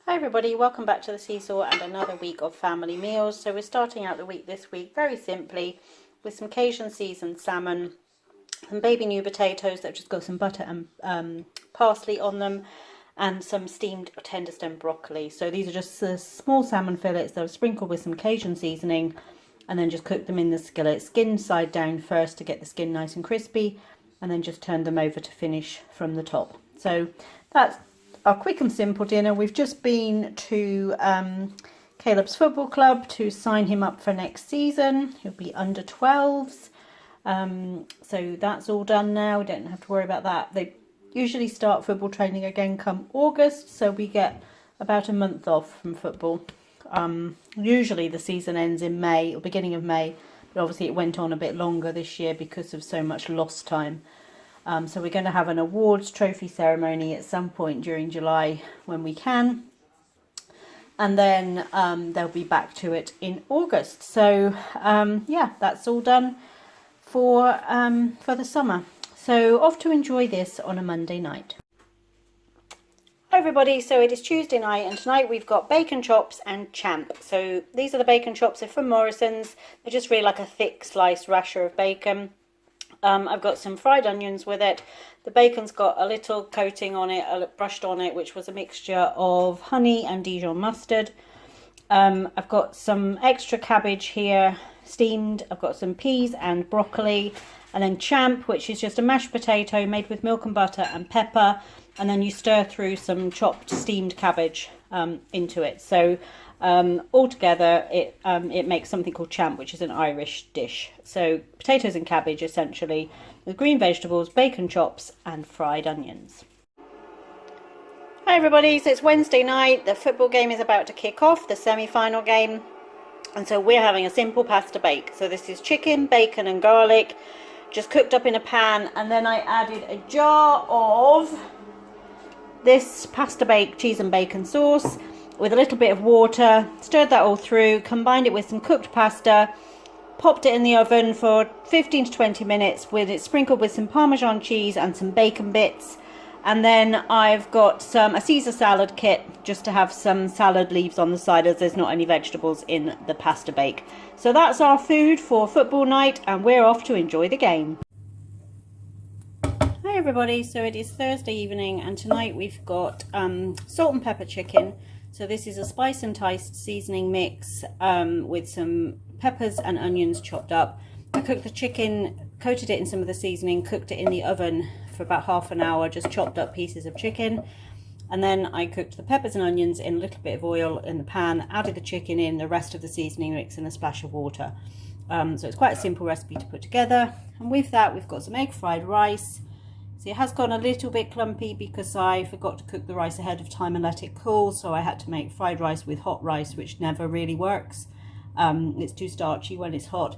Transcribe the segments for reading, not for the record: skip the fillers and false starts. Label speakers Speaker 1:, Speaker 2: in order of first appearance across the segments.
Speaker 1: Hi everybody, welcome back to the SeeSaw and another week of family meals. So we're starting out the week this week very simply with some Cajun seasoned salmon, some baby new potatoes that have just got some butter and parsley on them, and some steamed tender stem broccoli. So these are just small salmon fillets that I've sprinkled with some Cajun seasoning and then just cooked them in the skillet, skin side down first to get the skin nice and crispy, and then just turned them over to finish from the top. So that's our quick and simple dinner. We've just been to Caleb's football club to sign him up for next season. He'll be under 12s. So that's all done now. We don't have to worry about that. They usually start football training again come August, so we get about a month off from football. Usually the season ends in May or beginning of May, but obviously it went on a bit longer this year because of so much lost time. So we're going to have an awards trophy ceremony at some point during July when we can. And then they'll be back to it in August. So yeah, that's all done for the summer. So off to enjoy this on a Monday night. Hi everybody, so it is Tuesday night and tonight we've got bacon chops and champ. So these are the bacon chops, they're from Morrison's. They're just really like a thick sliced rasher of bacon. I've got some fried onions with it. The bacon's got a little coating on it, brushed on it, which was a mixture of honey and Dijon mustard. I've got some extra cabbage here, steamed. I've got some peas and broccoli. And then champ, which is just a mashed potato made with milk and butter and pepper. And then you stir through some chopped steamed cabbage into it. So all together it makes something called champ, which is an Irish dish. So potatoes and cabbage essentially with green vegetables, bacon chops and fried onions. Hi everybody, so it's Wednesday night. The football game is about to kick off, the semi-final game, and so we're having a simple pasta bake. So this is chicken, bacon and garlic just cooked up in a pan, and then I added a jar of this pasta bake cheese and bacon sauce with a little bit of water, stirred that all through, combined it with some cooked pasta, popped it in the oven for 15 to 20 minutes with it sprinkled with some Parmesan cheese and some bacon bits. And then I've got a Caesar salad kit just to have some salad leaves on the side as there's not any vegetables in the pasta bake. So that's our food for football night and we're off to enjoy the game. Hi everybody, so it is Thursday evening and tonight we've got salt and pepper chicken. So this is a spice and taste seasoning mix with some peppers and onions chopped up. I cooked the chicken, coated it in some of the seasoning, cooked it in the oven for about half an hour, just chopped up pieces of chicken. And then I cooked the peppers and onions in a little bit of oil in the pan, added the chicken in, the rest of the seasoning mix and a splash of water. So it's quite a simple recipe to put together. And with that we've got some egg fried rice. It has gone a little bit clumpy because I forgot to cook the rice ahead of time and let it cool, so I had to make fried rice with hot rice, which never really works. It's too starchy when it's hot,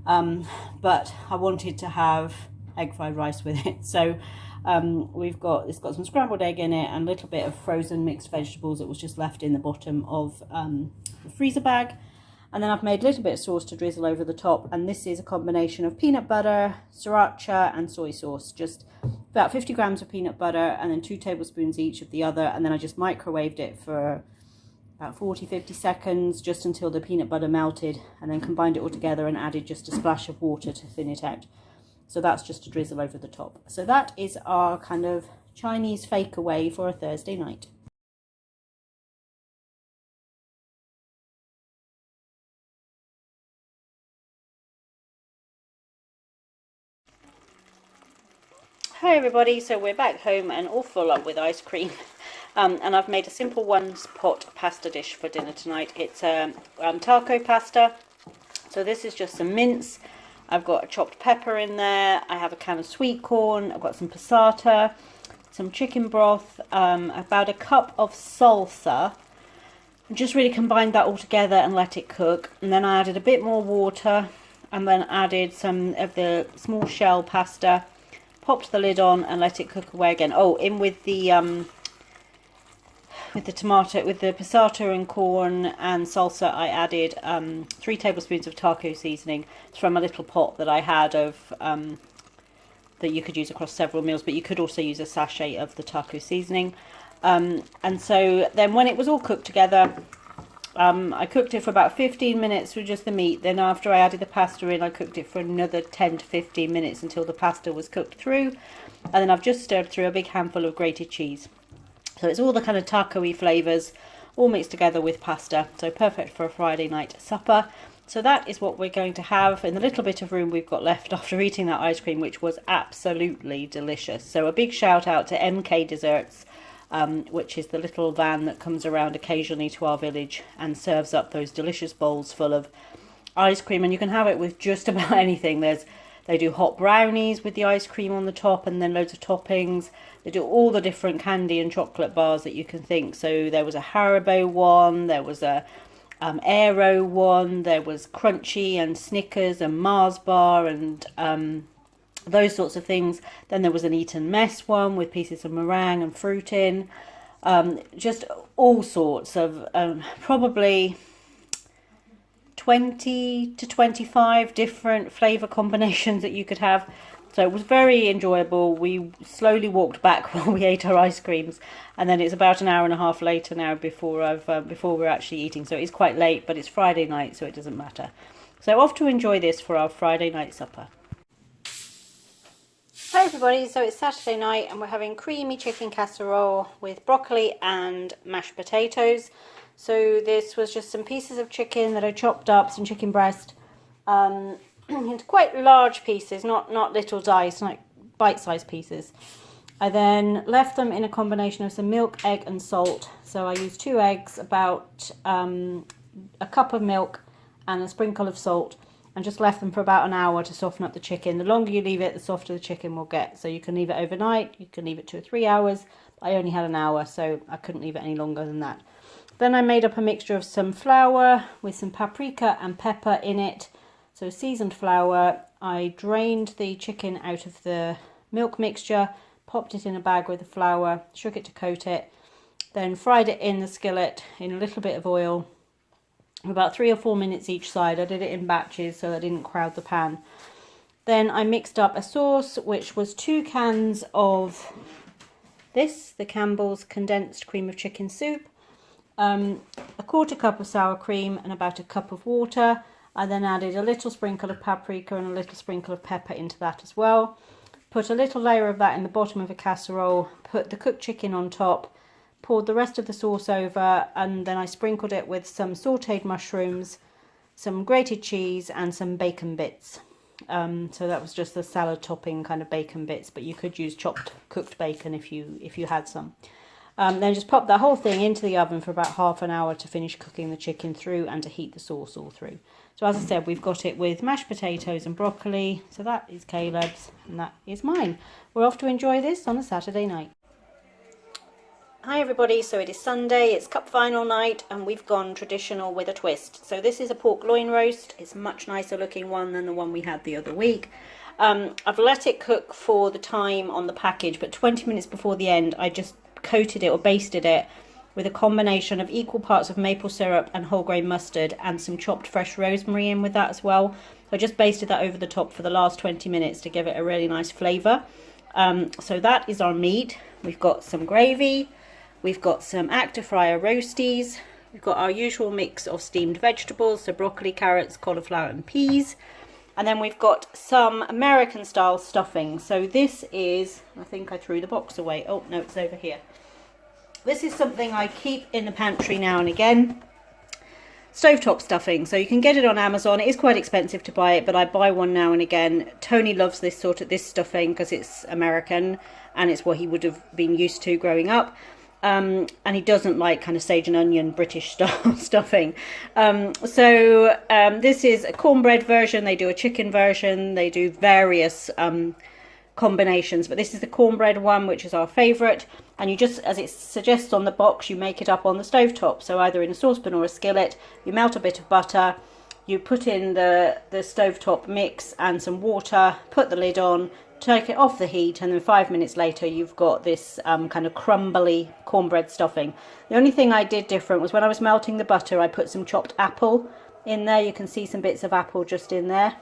Speaker 1: but I wanted to have egg fried rice with it. So it's got some scrambled egg in it and a little bit of frozen mixed vegetables that was just left in the bottom of the freezer bag. And then I've made a little bit of sauce to drizzle over the top, and this is a combination of peanut butter, sriracha and soy sauce. Just about 50 grams of peanut butter and then 2 tablespoons each of the other, and then I just microwaved it for about 40-50 seconds just until the peanut butter melted, and then combined it all together and added just a splash of water to thin it out. So that's just to drizzle over the top. So that is our kind of Chinese fake away for a Thursday night. Hi everybody, so we're back home and all full up with ice cream. And I've made a simple one-pot pasta dish for dinner tonight. It's taco pasta. So this is just some mince. I've got a chopped pepper in there. I have a can of sweet corn. I've got some passata, some chicken broth, about a cup of salsa. Just really combined that all together and let it cook. And then I added a bit more water and then added some of the small shell pasta. Popped the lid on and let it cook away again. Oh, in with the tomato, with the passata and corn and salsa, I added 3 tablespoons of taco seasoning. It's from a little pot that I had of that you could use across several meals, but you could also use a sachet of the taco seasoning. And so then when it was all cooked together, I cooked it for about 15 minutes with just the meat. Then after I added the pasta in, I cooked it for another 10 to 15 minutes until the pasta was cooked through. And then I've just stirred through a big handful of grated cheese. So it's all the kind of taco-y flavours all mixed together with pasta. So perfect for a Friday night supper. So that is what we're going to have in the little bit of room we've got left after eating that ice cream, which was absolutely delicious. So a big shout out to MK Desserts, which is the little van that comes around occasionally to our village and serves up those delicious bowls full of ice cream. And you can have it with just about anything. They do hot brownies with the ice cream on the top and then loads of toppings. They do all the different candy and chocolate bars that you can think. So there was a Haribo one, there was a Aero one, there was Crunchy and Snickers and Mars bar and those sorts of things. Then there was an Eat and Mess one with pieces of meringue and fruit in. Just all sorts of probably 20 to 25 different flavour combinations that you could have. So it was very enjoyable. We slowly walked back while we ate our ice creams, and then it's about an hour and a half later now before we're actually eating. So it's quite late, but it's Friday night, so it doesn't matter. So off to enjoy this for our Friday night supper. Hi everybody, so it's Saturday night and we're having creamy chicken casserole with broccoli and mashed potatoes. So this was just some pieces of chicken that I chopped up, some chicken breast, into quite large pieces, not little dice, like bite-sized pieces. I then left them in a combination of some milk, egg and salt. So I used 2 eggs, about a cup of milk and a sprinkle of salt, and just left them for about an hour to soften up the chicken. The longer you leave it, the softer the chicken will get. So you can leave it overnight, you can leave it 2 or 3 hours. I only had an hour, so I couldn't leave it any longer than that. Then I made up a mixture of some flour with some paprika and pepper in it. So seasoned flour. I drained the chicken out of the milk mixture, popped it in a bag with the flour, shook it to coat it, then fried it in the skillet in a little bit of oil, about 3 or 4 minutes each side. I did it in batches so I didn't crowd the pan. Then I mixed up a sauce, which was 2 cans of the Campbell's condensed cream of chicken soup, a 1/4 cup of sour cream and about a cup of water. I then added a little sprinkle of paprika and a little sprinkle of pepper into that as well. Put a little layer of that in the bottom of a casserole, put the cooked chicken on top, poured the rest of the sauce over, and then I sprinkled it with some sautéed mushrooms, some grated cheese and some bacon bits. So that was just the salad topping kind of bacon bits, but you could use chopped cooked bacon if you had some. Then just pop that whole thing into the oven for about half an hour to finish cooking the chicken through and to heat the sauce all through. So as I said, we've got it with mashed potatoes and broccoli. So that is Caleb's and that is mine. We're off to enjoy this on a Saturday night. Hi everybody, so it is Sunday, it's cup final night and we've gone traditional with a twist. So this is a pork loin roast. It's a much nicer looking one than the one we had the other week. I've let it cook for the time on the package, but 20 minutes before the end I just coated it or basted it with a combination of equal parts of maple syrup and whole grain mustard and some chopped fresh rosemary in with that as well. So I just basted that over the top for the last 20 minutes to give it a really nice flavour. So that is our meat. We've got some gravy, we've got some active fryer roasties, we've got our usual mix of steamed vegetables, so broccoli, carrots, cauliflower and peas. And then we've got some American style stuffing. So this is, I think I threw the box away. Oh no, it's over here. This is something I keep in the pantry now and again. Stovetop stuffing. So you can get it on Amazon. It is quite expensive to buy it, but I buy one now and again. Tony loves this stuffing because it's American and it's what he would have been used to growing up. And he doesn't like kind of sage and onion British style stuffing. This is a cornbread version. They do a chicken version. They do various combinations, but this is the cornbread one, which is our favourite. And you just, as it suggests on the box, you make it up on the stovetop. So either in a saucepan or a skillet, you melt a bit of butter, you put in the stovetop mix and some water, put the lid on, take it off the heat, and then 5 minutes later you've got this kind of crumbly cornbread stuffing. The only thing I did different was when I was melting the butter, I put some chopped apple in there. You can see some bits of apple just in there,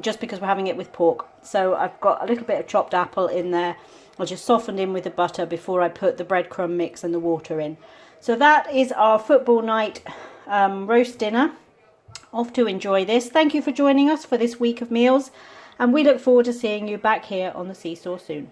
Speaker 1: just because we're having it with pork. So I've got a little bit of chopped apple in there. I just softened in with the butter before I put the breadcrumb mix and the water in. So that is our football night roast dinner. Off to enjoy this. Thank you for joining us for this week of meals, and we look forward to seeing you back here on the SeeSaw soon.